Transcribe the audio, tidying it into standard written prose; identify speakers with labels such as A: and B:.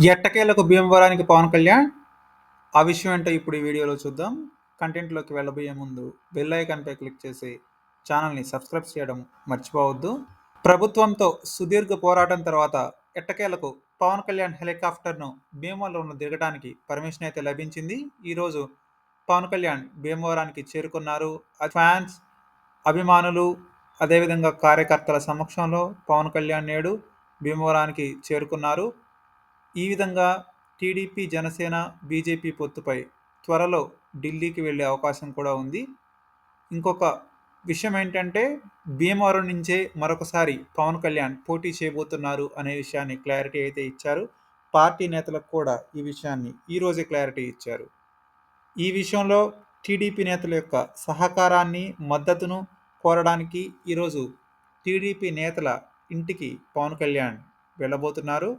A: ఎట్టకేలకు భీమవరానికి పవన్ కళ్యాణ్. ఆ విషయం ఏంటో ఇప్పుడు ఈ వీడియోలో చూద్దాం. కంటెంట్లోకి వెళ్ళబోయే ముందు బెల్ ఐకాన్పై క్లిక్ చేసి ఛానల్ని సబ్స్క్రైబ్ చేయడం మర్చిపోవద్దు. ప్రభుత్వంతో సుదీర్ఘ పోరాటం తర్వాత ఎట్టకేలకు పవన్ కళ్యాణ్ హెలికాప్టర్ను భీమవరంలో దిగడానికి పర్మిషన్ అయితే లభించింది. ఈరోజు పవన్ కళ్యాణ్ భీమవరానికి చేరుకున్నారు. ఫ్యాన్స్, అభిమానులు, అదేవిధంగా కార్యకర్తల సమక్షంలో పవన్ కళ్యాణ్ నేడు భీమవరానికి చేరుకున్నారు. ఈ విధంగా టీడీపీ, జనసేన, బీజేపీ పొత్తుపై త్వరలో ఢిల్లీకి వెళ్ళే అవకాశం కూడా ఉంది. ఇంకొక విషయం ఏంటంటే భీమవరం నుంచే మరొకసారి పవన్ కళ్యాణ్ పోటీ చేయబోతున్నారు అనే విషయాన్ని క్లారిటీ అయితే ఇచ్చారు. పార్టీ నేతలకు కూడా ఈ విషయాన్ని ఈరోజే క్లారిటీ ఇచ్చారు. ఈ విషయంలో టీడీపీ నేతల యొక్క సహకారాన్ని, మద్దతును కోరడానికి ఈరోజు టీడీపీ నేతల ఇంటికి పవన్ కళ్యాణ్ వెళ్ళబోతున్నారు.